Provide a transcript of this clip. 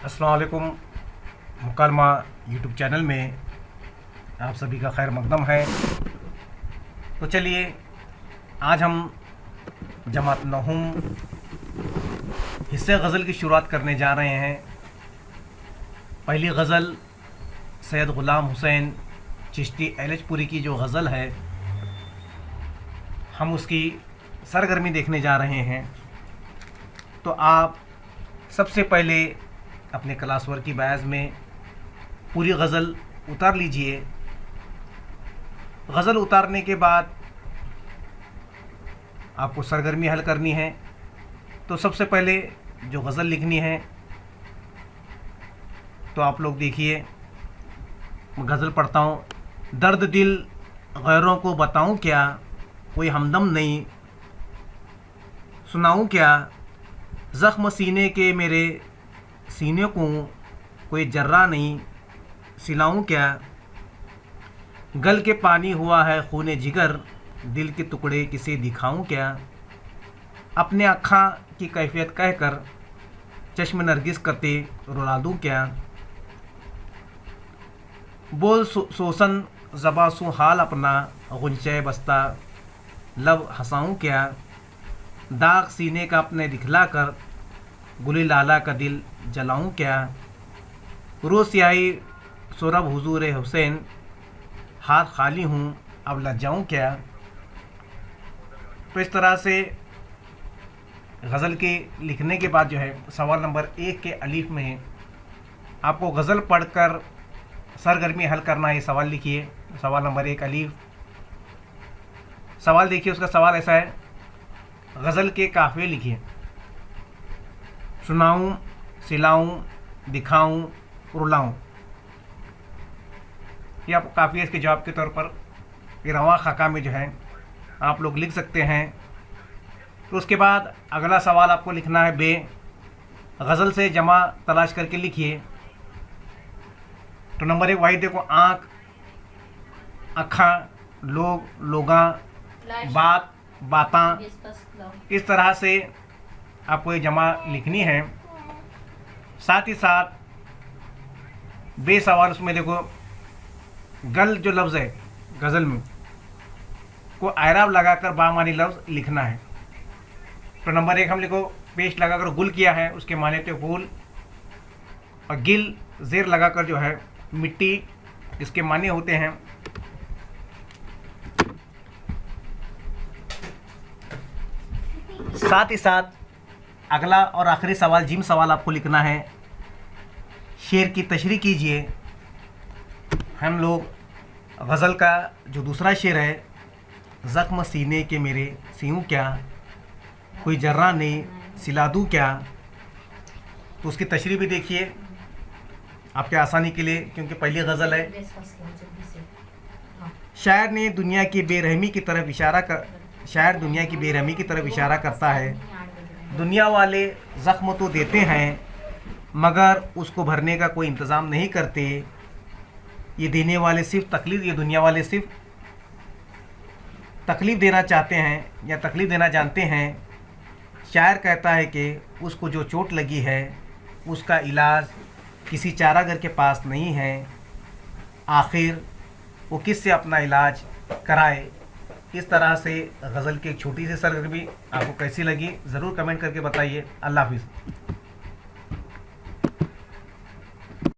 अस्सलाम वालेकुम। मुकालमा YouTube channel में आप सभी का खैर मकदम है। तो चलिए आज हम जमात नहुम हिस्से गज़ल की शुरुआत करने जा रहे हैं। पहली गज़ल सैयद ग़ुलाम हुसैन चिश्ती एलचपुरी की जो गज़ल है, हम उसकी सरगर्मी देखने जा रहे हैं। तो आप सबसे पहले अपने क्लास वर्क की बैज में पूरी गज़ल उतार लीजिए। गज़ल उतारने के बाद आपको सरगर्मी हल करनी है। तो सबसे पहले जो गज़ल लिखनी है, तो आप लोग देखिए, मैं गज़ल पढ़ता हूँ। दर्द दिल गैरों को बताऊँ क्या, कोई हमदम नहीं सुनाऊँ क्या, ज़ख्म सीने के मेरे सीने को कोई जर्रा नहीं सिलाऊँ क्या, गल के पानी हुआ है खूने जिगर, दिल के टुकड़े किसे दिखाऊँ क्या, अपने अक्खा की कैफियत कहकर चश्म नरगिस कते रुला दूँ क्या, बोल सोसन ज़बा सु हाल अपना गुंचे बस्ता लब हंसाऊँ क्या, दाग सीने का अपने दिखला कर गुली लाला का दिल जलाऊँ क्या, रोज़ स्याही सोरब हुजूर हुसैन हाथ खाली हूँ अब लज जाऊँ क्या। तो इस तरह से गज़ल के लिखने के बाद जो है सवाल नंबर 1 के अलीफ में आपको गज़ल पढ़कर सरगर्मी हल करना है। सवाल लिखिए। सवाल नंबर 1 अलीफ। सवाल देखिए, उसका सवाल ऐसा है, गज़ल के काफ़िले लिखिए। सुनाऊँ, सिलाऊँ, दिखाऊँ, रुलाऊँ। ये आप काफ़िले इसके जवाब के तौर पर रवा खाका में जो है आप लोग लिख सकते हैं। तो उसके बाद अगला सवाल आपको लिखना है बे। गज़ल से जमा तलाश करके लिखिए। तो नंबर 1 वाही देखो, आँख, अखा, लोग, लोगा, बात, बातां। इस तरह से आपको ये जमा लिखनी है। साथ ही साथ बे सवाल उसमें देखो, गल जो लफ्ज़ है गज़ल में को आयराब लगाकर बामानी लफ्ज़ लिखना है। तो नंबर 1 हम लिखो, पेश लगाकर गुल किया है, उसके माने थे फूल, और गिल ज़ेर लगाकर जो है मिट्टी, इसके माने होते हैं। साथ ही साथ अगला और आखिरी सवाल जिम सवाल आपको लिखना है। शेर की तशरीह कीजिए। हम लोग गज़ल का जो दूसरा शेर है, ज़ख्म सीने के मेरे सीऊँ क्या, कोई जर्रा नहीं सिला दूँ क्या, तो उसकी तशरीह भी देखिए आपके आसानी के लिए, क्योंकि पहली गज़ल है। शायर ने दुनिया की बेरहमी की तरफ इशारा कर शायर दुनिया की बेरहमी की तरफ इशारा करता है। दुनिया वाले ज़ख्म तो देते हैं मगर उसको भरने का कोई इंतज़ाम नहीं करते। ये दुनिया वाले सिर्फ तकलीफ़ देना चाहते हैं या तकलीफ़ देना जानते हैं। शायर कहता है कि उसको जो चोट लगी है उसका इलाज किसी चारागर के पास नहीं है, आखिर वो किससे अपना इलाज कराए। इस तरह से गज़ल की एक छोटी सी सरगर्मी आपको कैसी लगी ज़रूर कमेंट करके बताइए। अल्लाह हाफ़िज़।